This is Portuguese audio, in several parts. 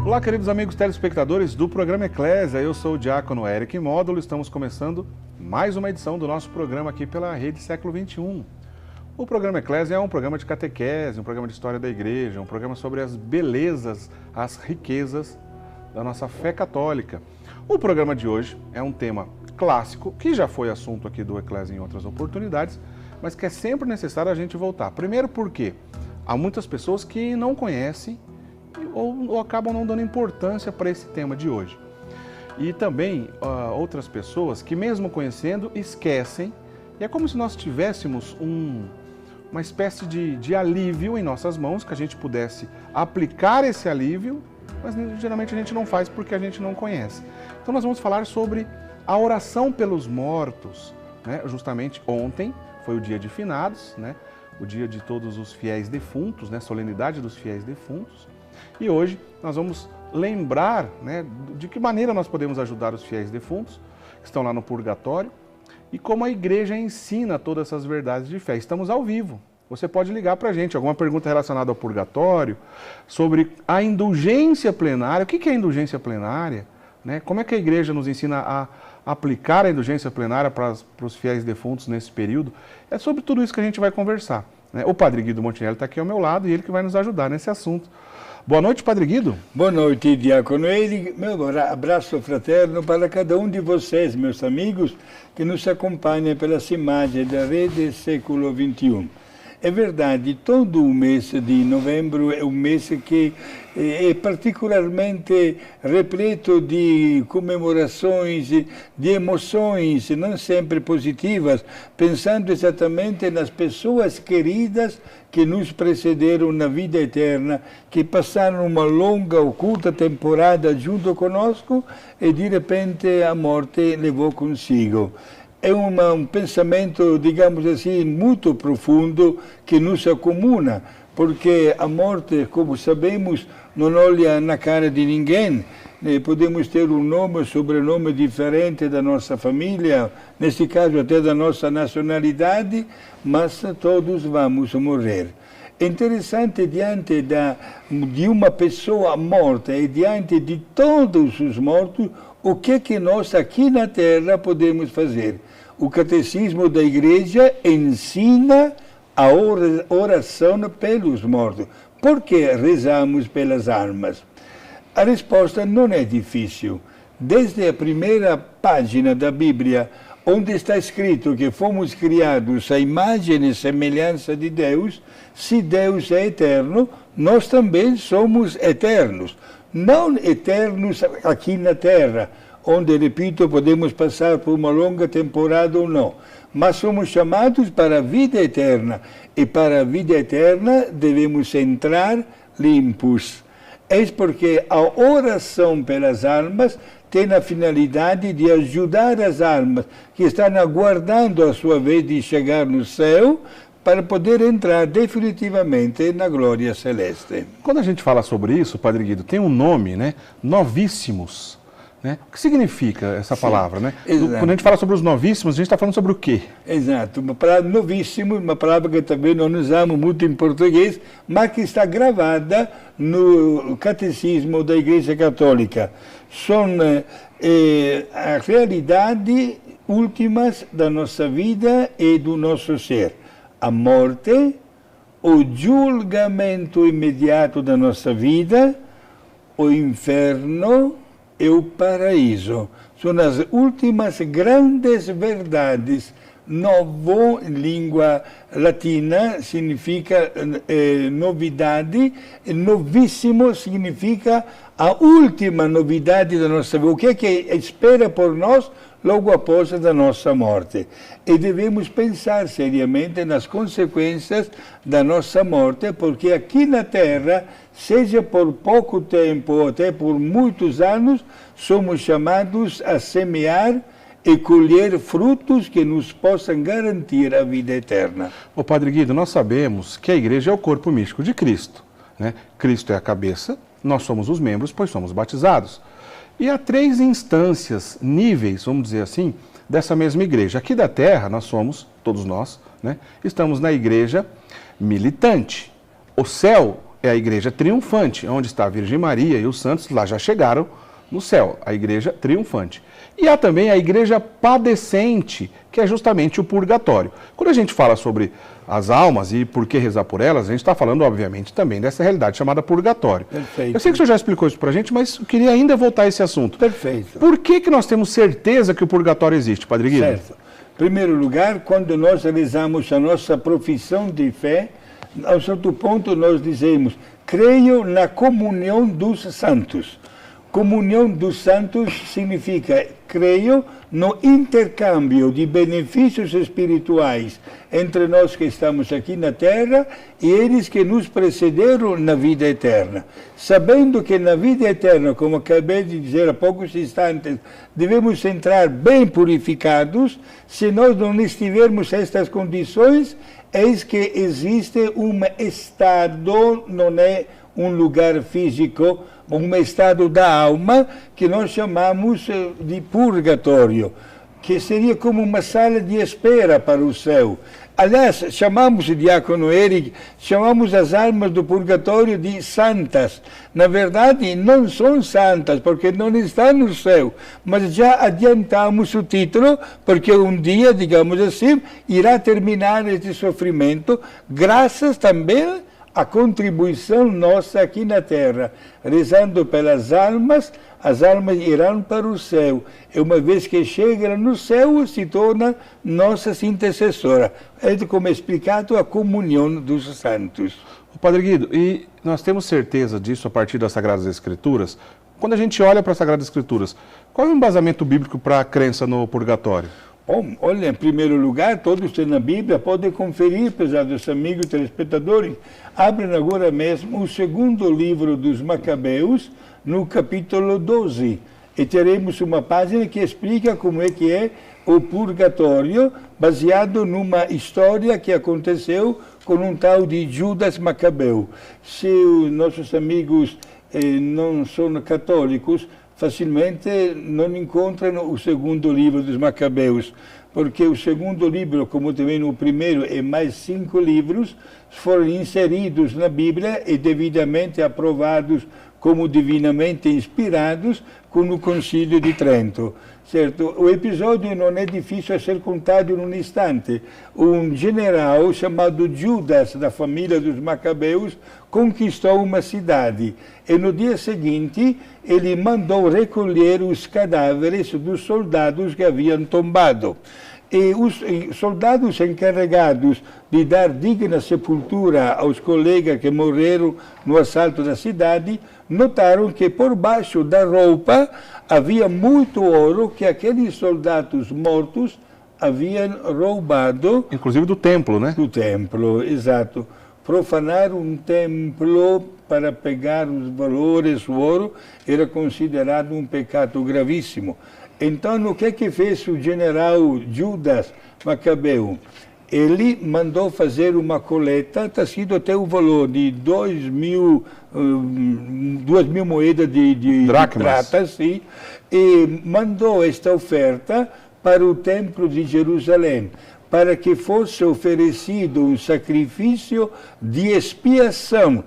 Olá, queridos amigos telespectadores do programa Eclésia, eu sou o diácono Eric Módulo, estamos começando mais uma edição do nosso programa aqui pela Rede Século XXI. O programa Eclésia é um programa de catequese, um programa de história da igreja, um programa sobre as belezas, as riquezas da nossa fé católica. O programa de hoje é um tema clássico, que já foi assunto aqui do Eclésia em outras oportunidades, mas que é sempre necessário a gente voltar. Primeiro porque há muitas pessoas que não conhecem ou acabam não dando importância para esse tema de hoje. E também outras pessoas que mesmo conhecendo, esquecem. E é como se nós tivéssemos uma espécie de alívio em nossas mãos, que a gente pudesse aplicar esse alívio, mas geralmente a gente não faz porque a gente não conhece. Então nós vamos falar sobre a oração pelos mortos, né? Justamente ontem foi o dia de finados, né? O dia de todos os fiéis defuntos, né? Solenidade dos fiéis defuntos. E hoje nós vamos lembrar, né, de que maneira nós podemos ajudar os fiéis defuntos que estão lá no purgatório e como a igreja ensina todas essas verdades de fé. Estamos ao vivo. Você pode ligar para a gente, alguma pergunta relacionada ao purgatório, sobre a indulgência plenária. O que é a indulgência plenária? Né? Como é que a igreja nos ensina a aplicar a indulgência plenária para os fiéis defuntos nesse período? É sobre tudo isso que a gente vai conversar. Né? O Padre Guido Montinelli está aqui ao meu lado e ele que vai nos ajudar nesse assunto. Boa noite, Padre Guido. Boa noite, diácono Eric. Meu abraço fraterno para cada um de vocês, meus amigos, que nos acompanham pelas imagens da Rede Século XXI. É verdade, todo o mês de novembro é um mês que é particularmente repleto de comemorações, de emoções, não sempre positivas, pensando exatamente nas pessoas queridas que nos precederam na vida eterna, que passaram uma longa, oculta temporada junto conosco e de repente a morte levou consigo. É um pensamento, digamos assim, muito profundo que nos acomuna, porque a morte, como sabemos, não olha na cara de ninguém. Podemos ter um nome, sobrenome diferente da nossa família, nesse caso até da nossa nacionalidade, mas todos vamos morrer. É interessante, diante de uma pessoa morta e diante de todos os mortos, o que nós aqui na Terra podemos fazer? O Catecismo da Igreja ensina a oração pelos mortos. Por que rezamos pelas almas? A resposta não é difícil. Desde a primeira página da Bíblia, onde está escrito que fomos criados à imagem e semelhança de Deus, se Deus é eterno, nós também somos eternos. Não eternos aqui na Terra, onde, repito, podemos passar por uma longa temporada ou não, mas somos chamados para a vida eterna, e para a vida eterna devemos entrar limpos. Eis porque a oração pelas almas tem a finalidade de ajudar as almas que estão aguardando a sua vez de chegar no céu, para poder entrar definitivamente na glória celeste. Quando a gente fala sobre isso, Padre Guido, tem um nome, né? Novíssimos. Né? O que significa essa palavra? Né? Quando a gente fala sobre os novíssimos, a gente está falando sobre o quê? Exato, uma palavra novíssimo, uma palavra que também não usamos muito em português, mas que está gravada no Catecismo da Igreja Católica. São a realidade últimas da nossa vida e do nosso ser. A morte, o julgamento imediato da nossa vida, o inferno e o paraíso. São as últimas grandes verdades. Novo, em língua latina, significa novidade, e novíssimo significa a última novidade da nossa vida. O que é que espera por nós logo após a nossa morte? E devemos pensar seriamente nas consequências da nossa morte, porque aqui na Terra, seja por pouco tempo ou até por muitos anos, somos chamados a semear e colher frutos que nos possam garantir a vida eterna. Ô Padre Guido, nós sabemos que a igreja é o corpo místico de Cristo. Né? Cristo é a cabeça, nós somos os membros, pois somos batizados. E há 3 instâncias, níveis, vamos dizer assim, dessa mesma igreja. Aqui da Terra, nós somos, todos nós, né? Estamos na igreja militante. O céu é a igreja triunfante, onde está a Virgem Maria e os santos lá já chegaram no céu, a igreja triunfante. E há também a igreja padecente, que é justamente o purgatório. Quando a gente fala sobre as almas e por que rezar por elas, a gente está falando, obviamente, também dessa realidade chamada purgatório. Perfeito. Eu sei que o senhor já explicou isso para a gente, mas eu queria ainda voltar a esse assunto. Perfeito. Por que nós temos certeza que o purgatório existe, Padre Guido? Certo. Em primeiro lugar, quando nós realizamos a nossa profissão de fé, a um certo ponto nós dizemos, creio na comunhão dos santos. Comunhão dos santos significa, creio no intercâmbio de benefícios espirituais entre nós que estamos aqui na Terra e eles que nos precederam na vida eterna. Sabendo que na vida eterna, como acabei de dizer há poucos instantes, devemos entrar bem purificados. Se nós não estivermos nestas condições, eis que existe um estado, não é um lugar físico, um estado da alma que nós chamamos de purgatório, que seria como uma sala de espera para o céu. Aliás, chamamos, diácono Eric, chamamos as almas do purgatório de santas. Na verdade, não são santas, porque não estão no céu, mas já adiantamos o título, porque um dia, digamos assim, irá terminar este sofrimento, graças também a contribuição nossa aqui na Terra, rezando pelas almas, as almas irão para o céu. E uma vez que chegam no céu, se torna nossa intercessora. É como explicado a comunhão dos santos. Padre Guido, e nós temos certeza disso a partir das Sagradas Escrituras? Quando a gente olha para as Sagradas Escrituras, qual é o embasamento bíblico para a crença no purgatório? Bom, olha, em primeiro lugar, todos têm na Bíblia, podem conferir, pesados amigos telespectadores, abrem agora mesmo o segundo livro dos Macabeus, no capítulo 12. E teremos uma página que explica como é que é o purgatório, baseado numa história que aconteceu com um tal de Judas Macabeu. Se os nossos amigos não são católicos, facilmente não encontram o segundo livro dos Macabeus, porque o segundo livro, como também o primeiro e mais 5 livros, foram inseridos na Bíblia e devidamente aprovados como divinamente inspirados com o Concílio de Trento. Certo? O episódio não é difícil a ser contado num instante. Um general chamado Judas, da família dos Macabeus, conquistou uma cidade. E no dia seguinte, ele mandou recolher os cadáveres dos soldados que haviam tombado. E os soldados encarregados de dar digna sepultura aos colegas que morreram no assalto da cidade, notaram que por baixo da roupa havia muito ouro que aqueles soldados mortos haviam roubado. Inclusive do templo, né? Do templo, exato. Profanar um templo para pegar os valores, o ouro, era considerado um pecado gravíssimo. Então, o que fez o general Judas Macabeu? Ele mandou fazer uma coleta, está sido até o valor de 2.000 moedas de prata, sim, e mandou esta oferta para o templo de Jerusalém, para que fosse oferecido um sacrifício de expiação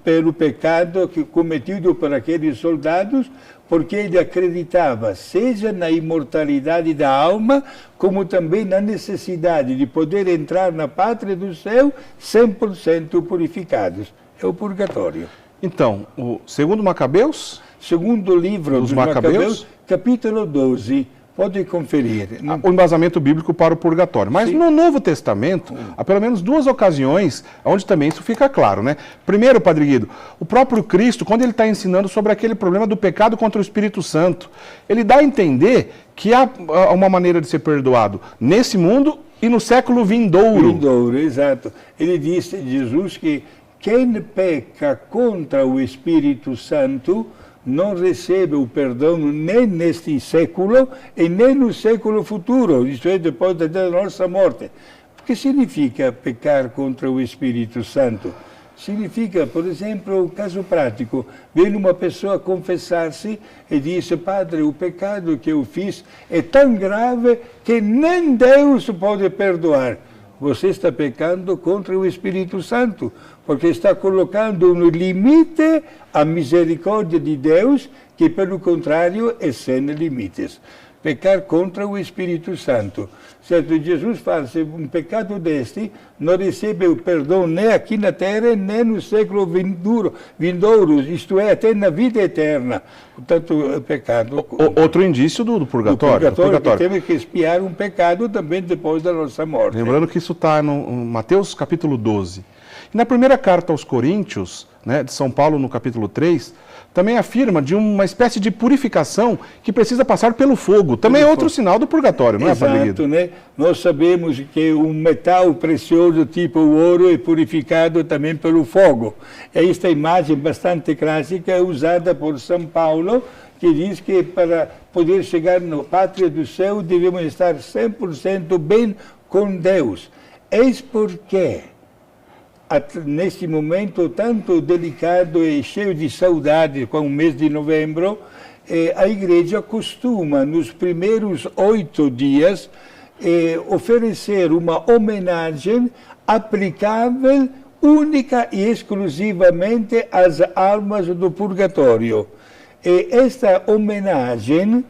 pelo pecado cometido por aqueles soldados, porque ele acreditava, seja na imortalidade da alma, como também na necessidade de poder entrar na pátria do céu 100% purificados. É o purgatório. Então, o segundo Macabeus? Segundo livro dos Macabeus, capítulo 12. Pode conferir. O embasamento bíblico para o purgatório. Mas sim, no Novo Testamento, há pelo menos 2 ocasiões onde também isso fica claro, né? Primeiro, Padre Guido, o próprio Cristo, quando ele está ensinando sobre aquele problema do pecado contra o Espírito Santo, ele dá a entender que há uma maneira de ser perdoado nesse mundo e no século vindouro. Vindouro, exato. Ele disse, Jesus, que quem peca contra o Espírito Santo não recebe o perdão nem neste século e nem no século futuro, isto é, depois da nossa morte. O que significa pecar contra o Espírito Santo? Significa, por exemplo, um caso prático, vem uma pessoa confessar-se e diz, Padre, o pecado que eu fiz é tão grave que nem Deus pode perdoar. você está pecando contra o Espírito Santo, porque está colocando um limite à misericórdia de Deus, que, pelo contrário, é sem limites. Pecar contra o Espírito Santo. Certo, Jesus fala, se um pecado deste não recebe o perdão nem aqui na terra, nem no século vindouro, isto é, até na vida eterna. Portanto, é pecado. Outro indício do purgatório. O purgatório, que teve que expiar um pecado também depois da nossa morte. Lembrando que isso está no Mateus capítulo 12. E na primeira carta aos Coríntios, né, de São Paulo, no capítulo 3, também afirma de uma espécie de purificação que precisa passar pelo fogo. Também é outro sinal do purgatório, não é, Padre Guido? Exato, né? Nós sabemos que um metal precioso tipo o ouro é purificado também pelo fogo. E esta imagem bastante clássica é usada por São Paulo, que diz que para poder chegar na pátria do céu devemos estar 100% bem com Deus. Eis porque neste momento tanto delicado e cheio de saudade com o mês de novembro, a igreja costuma, nos primeiros 8 dias, oferecer uma homenagem aplicável única e exclusivamente às almas do purgatório. E esta homenagem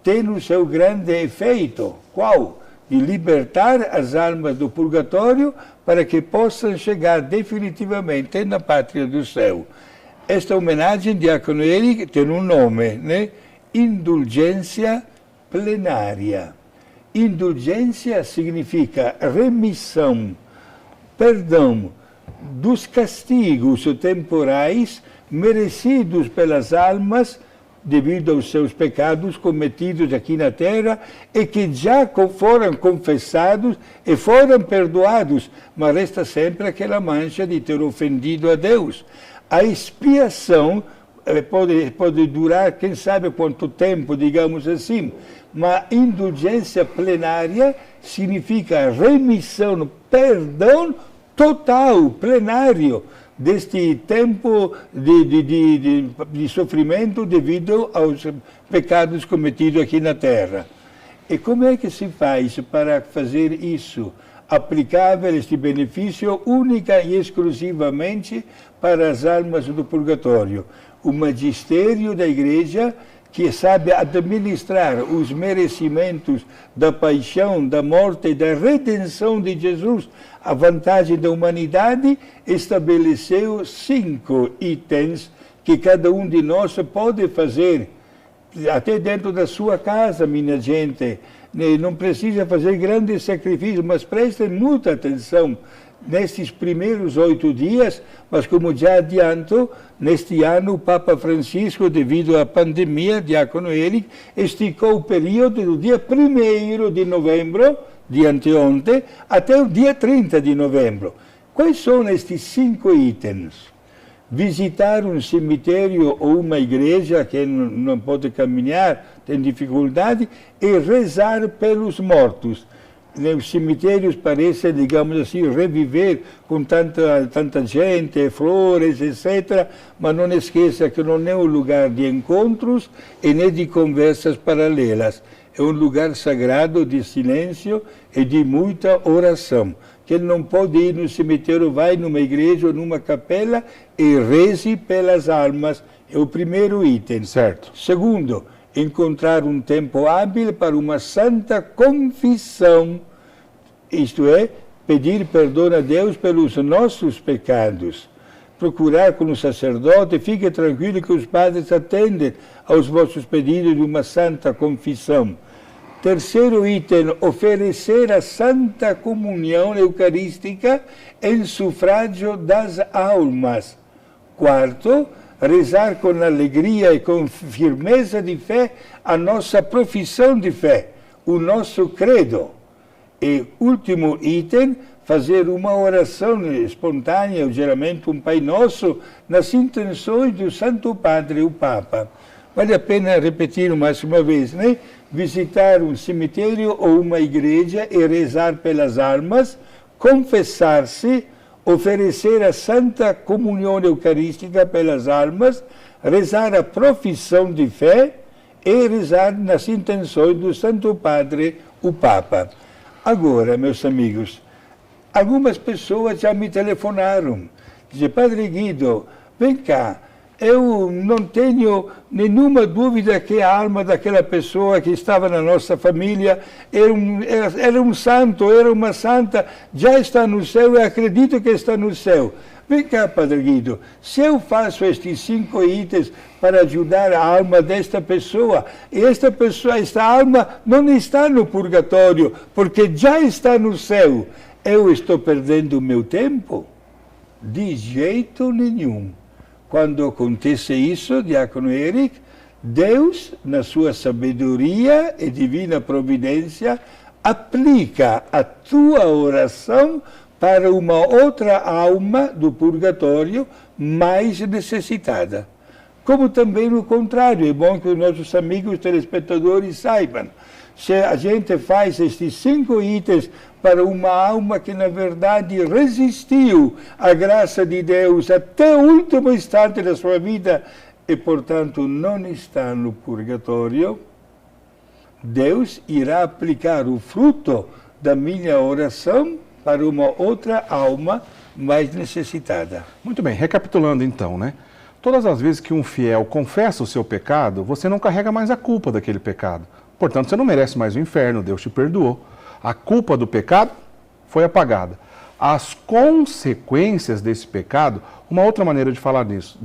tem o seu grande efeito. Qual? De libertar as almas do purgatório para que possam chegar definitivamente na pátria do céu. Esta homenagem, Diácono Eric, tem um nome, né? Indulgência plenária. Indulgência significa remissão, perdão dos castigos temporais merecidos pelas almas devido aos seus pecados cometidos aqui na terra e que já foram confessados e foram perdoados, mas resta sempre aquela mancha de ter ofendido a Deus. A expiação pode durar, quem sabe quanto tempo, digamos assim, mas indulgência plenária significa remissão, perdão total, plenário, deste tempo de sofrimento devido aos pecados cometidos aqui na terra. E como é que se faz para fazer isso? Aplicável este benefício única e exclusivamente para as almas do purgatório. O magistério da Igreja, que sabe administrar os merecimentos da paixão, da morte e da redenção de Jesus, a vantagem da humanidade, estabeleceu 5 itens que cada um de nós pode fazer, até dentro da sua casa, minha gente. Não precisa fazer grandes sacrifícios, mas prestem muita atenção nestes primeiros 8 dias, mas como já adianto, neste ano o Papa Francisco, devido à pandemia, Diácono Eric, esticou o período do dia 1º de novembro, de anteontem, até o dia 30 de novembro. Quais são estes 5 itens? Visitar um cemitério ou uma igreja que não pode caminhar, tem dificuldade, e rezar pelos mortos. Os cemitérios parecem, digamos assim, reviver com tanta gente, flores, etc. Mas não esqueça que não é um lugar de encontros e nem de conversas paralelas. É um lugar sagrado de silêncio e de muita oração. Quem não pode ir no cemitério, vai numa igreja ou numa capela e reze pelas almas. É o primeiro item. Certo. Segundo, encontrar um tempo hábil para uma santa confissão, isto é, pedir perdão a Deus pelos nossos pecados. Procurar com o sacerdote, fique tranquilo que os padres atendem aos vossos pedidos de uma santa confissão. Terceiro item, oferecer a Santa Comunhão Eucarística em sufrágio das almas. Quarto, rezar com alegria e com firmeza de fé a nossa profissão de fé, o nosso credo. E último item, fazer uma oração espontânea, geralmente um Pai Nosso, nas intenções do Santo Padre, o Papa. Vale a pena repetir mais uma vez, né? Visitar um cemitério ou uma igreja e rezar pelas almas, confessar-se, oferecer a Santa Comunhão Eucarística pelas almas, rezar a profissão de fé e rezar nas intenções do Santo Padre, o Papa. Agora, meus amigos, algumas pessoas já me telefonaram. Dizem, Padre Guido, vem cá, eu não tenho nenhuma dúvida que a alma daquela pessoa que estava na nossa família era um santo, era uma santa, já está no céu, eu acredito que está no céu. Vem cá, Padre Guido, se eu faço estes 5 itens para ajudar a alma desta pessoa, e esta alma não está no purgatório, porque já está no céu, eu estou perdendo o meu tempo? De jeito nenhum. Quando acontece isso, Diácono Eric, Deus, na sua sabedoria e divina providência, aplica a tua oração para uma outra alma do purgatório mais necessitada. Como também o contrário, é bom que os nossos amigos telespectadores saibam. Se a gente faz estes 5 itens para uma alma que, na verdade, resistiu à graça de Deus até o último instante da sua vida e, portanto, não está no purgatório, Deus irá aplicar o fruto da minha oração para uma outra alma mais necessitada. Muito bem, recapitulando então, né? Todas as vezes que um fiel confessa o seu pecado, você não carrega mais a culpa daquele pecado. Portanto, você não merece mais o inferno, Deus te perdoou. A culpa do pecado foi apagada. As consequências desse pecado, uma outra maneira de falar nisso,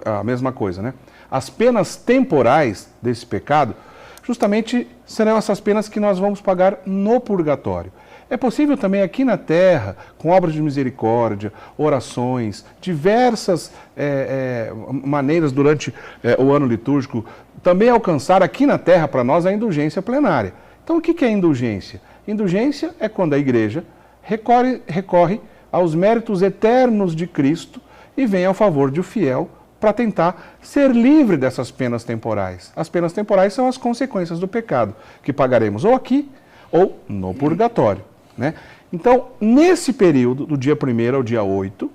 a mesma coisa, né? As penas temporais desse pecado, justamente serão essas penas que nós vamos pagar no purgatório. É possível também aqui na Terra, com obras de misericórdia, orações, diversas maneiras durante o ano litúrgico, também alcançar aqui na Terra para nós a indulgência plenária. Então o que é indulgência? Indulgência é quando a Igreja recorre aos méritos eternos de Cristo e vem ao favor de um fiel para tentar ser livre dessas penas temporais. As penas temporais são as consequências do pecado, que pagaremos ou aqui ou no purgatório, né? Então, nesse período, do dia 1º ao dia 8,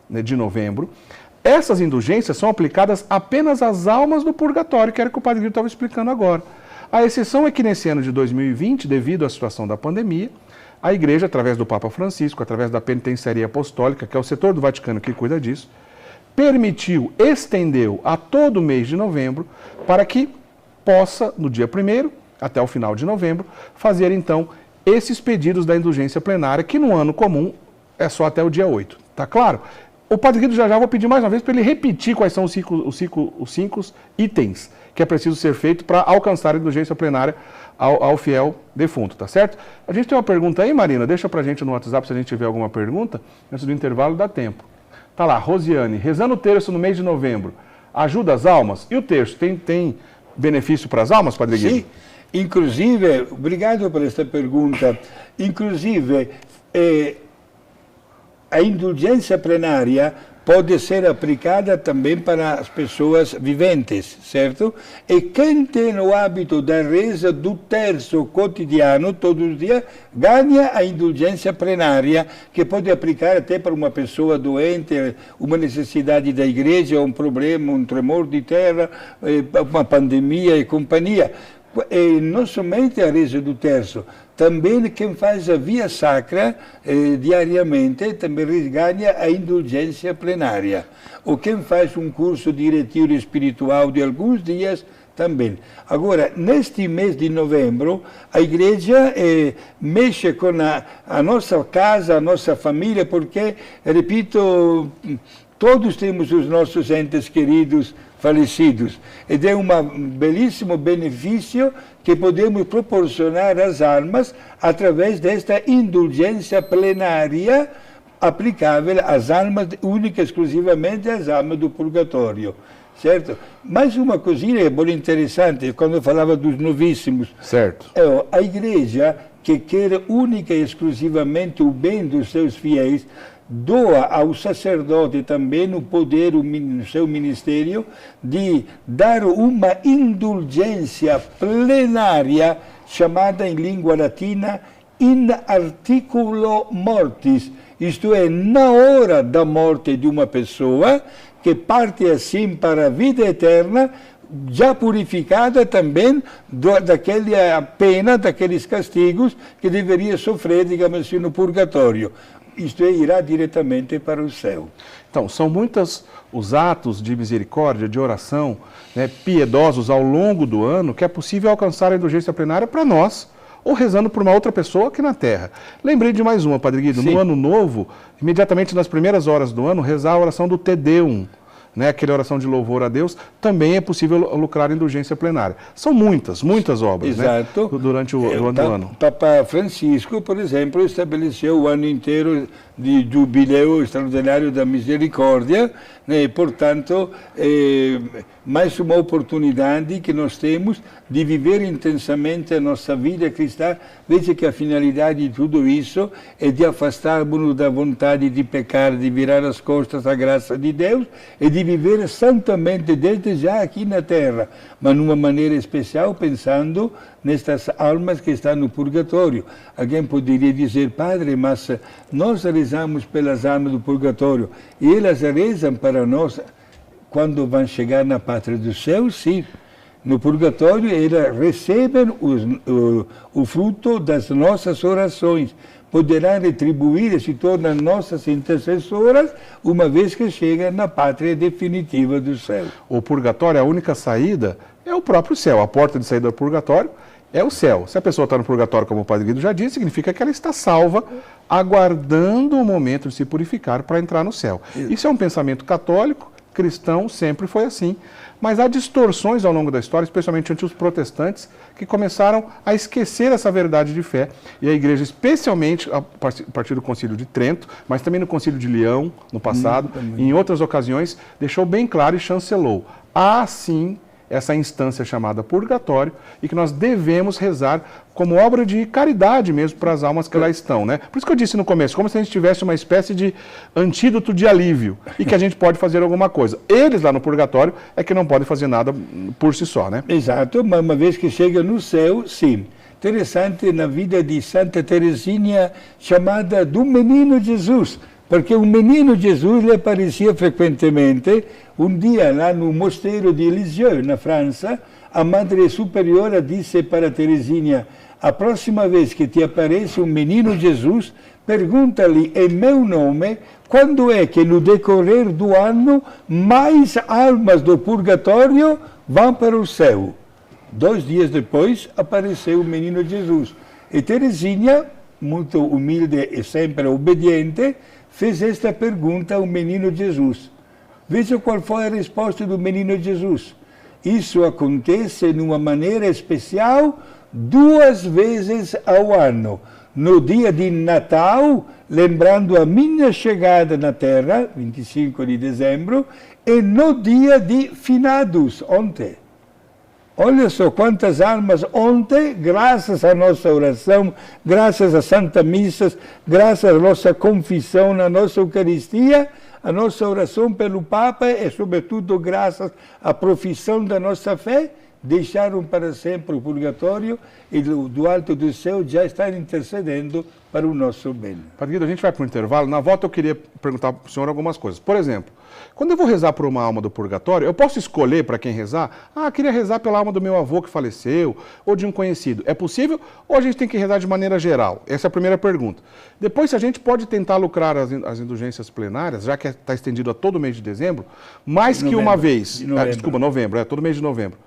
né, de novembro, essas indulgências são aplicadas apenas às almas do purgatório, que era o que o Padre Guido estava explicando agora. A exceção é que nesse ano de 2020, devido à situação da pandemia, a Igreja, através do Papa Francisco, através da Penitenciaria Apostólica, que é o setor do Vaticano que cuida disso, estendeu a todo o mês de novembro, para que possa, no dia 1º, até o final de novembro, fazer então esses pedidos da indulgência plenária, que no ano comum é só até o dia 8. Tá claro? O Padre Guido já vou pedir mais uma vez para ele repetir quais são os 5 itens que é preciso ser feito para alcançar a indulgência plenária ao fiel defunto, tá certo? A gente tem uma pergunta aí, Marina, deixa pra gente no WhatsApp se a gente tiver alguma pergunta, antes do intervalo dá tempo. Tá lá, Rosiane, rezando o terço no mês de novembro, ajuda as almas? E o terço, tem benefício para as almas, Padre Guido? Sim, inclusive, obrigado por esta pergunta, inclusive, a indulgência plenária pode ser aplicada também para as pessoas viventes, certo? E quem tem o hábito da reza do terço cotidiano, todos os dias, ganha a indulgência plenária, que pode aplicar até para uma pessoa doente, uma necessidade da igreja, um problema, um tremor de terra, uma pandemia e companhia. E não somente a reza do terço, também quem faz a via sacra diariamente também ganha a indulgência plenária. Ou quem faz um curso de retiro espiritual de alguns dias também. Agora, neste mês de novembro, a Igreja mexe com a nossa casa, a nossa família, porque, repito, todos temos os nossos entes queridos falecidos. E é um belíssimo benefício que podemos proporcionar às almas através desta indulgência plenária aplicável às almas, única e exclusivamente às almas do purgatório. Certo? Mais uma coisinha é muito interessante, quando eu falava dos novíssimos. Certo. A Igreja, que quer única e exclusivamente o bem dos seus fiéis, doa ao sacerdote também o poder, no seu ministério, de dar uma indulgência plenária, chamada em língua latina in articulo mortis, isto é, na hora da morte de uma pessoa, que parte assim para a vida eterna, já purificada também daquela pena, daqueles castigos que deveria sofrer, digamos assim, no purgatório. Isto é, irá diretamente para o céu. Então, são muitos os atos de misericórdia, de oração, né, piedosos ao longo do ano, que é possível alcançar a indulgência plenária para nós, ou rezando por uma outra pessoa aqui na Terra. Lembrei de mais uma, Padre Guido. Sim. No Ano Novo, imediatamente nas primeiras horas do ano, rezar a oração do Te Deum, né, aquela oração de louvor a Deus, também é possível lucrar indulgência plenária. São muitas obras, exato, né, durante o ano. Papa Francisco, por exemplo, estabeleceu o ano inteiro de jubileu extraordinário da misericórdia, né, e, portanto, mais uma oportunidade que nós temos de viver intensamente a nossa vida cristã. Veja que a finalidade de tudo isso é de afastar-nos da vontade de pecar, de virar as costas à graça de Deus e de viver santamente desde já aqui na Terra, mas de uma maneira especial, pensando nestas almas que estão no purgatório. Alguém poderia dizer: Padre, mas nós rezamos pelas almas do purgatório e elas rezam para nós quando vão chegar na pátria do céu? Sim. No purgatório elas recebem o fruto das nossas orações. Poderão retribuir e se tornam nossas intercessoras uma vez que chegam na pátria definitiva do céu. O purgatório, a única saída é o próprio céu. A porta de saída do purgatório é o céu. Se a pessoa está no purgatório, como o Padre Guido já disse, significa que ela está salva, aguardando o momento de se purificar para entrar no céu. Isso é um pensamento católico, cristão, sempre foi assim. Mas há distorções ao longo da história, especialmente entre os protestantes, que começaram a esquecer essa verdade de fé. E a Igreja, especialmente a partir do Concílio de Trento, mas também no Concílio de Leão, no passado, e em outras ocasiões, deixou bem claro e chancelou: há sim essa instância chamada purgatório e que nós devemos rezar como obra de caridade mesmo para as almas que lá estão, né? Por isso que eu disse no começo, como se a gente tivesse uma espécie de antídoto de alívio e que a gente pode fazer alguma coisa. Eles lá no purgatório é que não podem fazer nada por si só, né? Exato, mas uma vez que chega no céu, sim. Interessante na vida de Santa Teresinha, chamada do Menino Jesus, porque o Menino Jesus lhe aparecia frequentemente. Um dia, lá no mosteiro de Lisieux, na França, a Madre Superiora disse para Teresinha: a próxima vez que te aparece um Menino Jesus, pergunta-lhe em meu nome quando é que no decorrer do ano mais almas do purgatório vão para o céu. 2 dias depois apareceu o Menino Jesus. E Teresinha, muito humilde e sempre obediente, fez esta pergunta ao Menino Jesus. Veja qual foi a resposta do Menino Jesus. Isso acontece de uma maneira especial 2 vezes ao ano. No dia de Natal, lembrando a minha chegada na Terra, 25 de dezembro, e no dia de Finados, ontem. Olha só quantas almas ontem, graças à nossa oração, graças à Santa Missa, graças à nossa confissão, na nossa Eucaristia, a nossa oração pelo Papa e, sobretudo, graças à profissão da nossa fé, deixaram para sempre o purgatório e do alto do céu já estão intercedendo para o nosso bem. Padre Guido, a gente vai para o intervalo. Na volta eu queria perguntar para o senhor algumas coisas. Por exemplo, quando eu vou rezar por uma alma do purgatório, eu posso escolher para quem rezar? Ah, queria rezar pela alma do meu avô que faleceu, ou de um conhecido. É possível? Ou a gente tem que rezar de maneira geral? Essa é a primeira pergunta. Depois, se a gente pode tentar lucrar as indulgências plenárias, já que está estendido a todo mês de dezembro, mais que uma vez. Novembro, todo mês de novembro.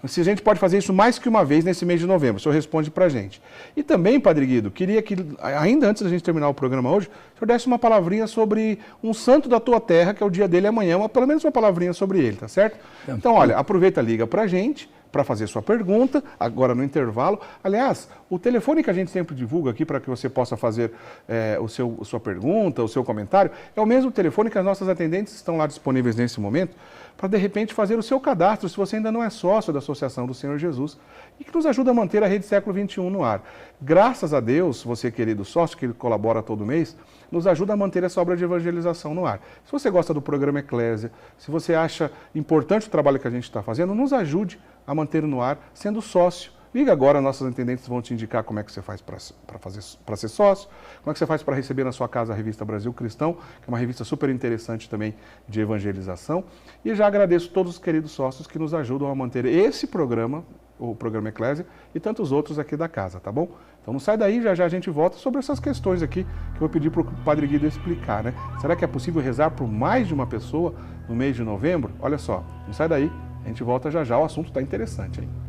Se a gente pode fazer isso mais que uma vez nesse mês de novembro, o senhor responde para a gente. E também, Padre Guido, queria que, ainda antes da gente terminar o programa hoje, o senhor desse uma palavrinha sobre um santo da tua terra, que é o dia dele amanhã, pelo menos uma palavrinha sobre ele, tá certo? Então, olha, aproveita, liga para a gente, para fazer sua pergunta, agora no intervalo. Aliás, o telefone que a gente sempre divulga aqui para que você possa fazer sua pergunta, o seu comentário, é o mesmo telefone que as nossas atendentes estão lá disponíveis nesse momento, para de repente fazer o seu cadastro, se você ainda não é sócio da Associação do Senhor Jesus, e que nos ajuda a manter a Rede Século XXI no ar. Graças a Deus, você querido sócio, que colabora todo mês, nos ajuda a manter essa obra de evangelização no ar. Se você gosta do programa Eclésia, se você acha importante o trabalho que a gente está fazendo, nos ajude a manter no ar, sendo sócio Liga agora, nossos atendentes vão te indicar como é que você faz para ser sócio, como é que você faz para receber na sua casa a revista Brasil Cristão, que é uma revista super interessante também de evangelização. E já agradeço todos os queridos sócios que nos ajudam a manter esse programa, o programa Eclésia, e tantos outros aqui da casa, tá bom? Então não sai daí, já já a gente volta sobre essas questões aqui que eu vou pedir para o Padre Guido explicar, né? Será que é possível rezar por mais de uma pessoa no mês de novembro? Olha só, não sai daí, a gente volta já já, o assunto está interessante aí.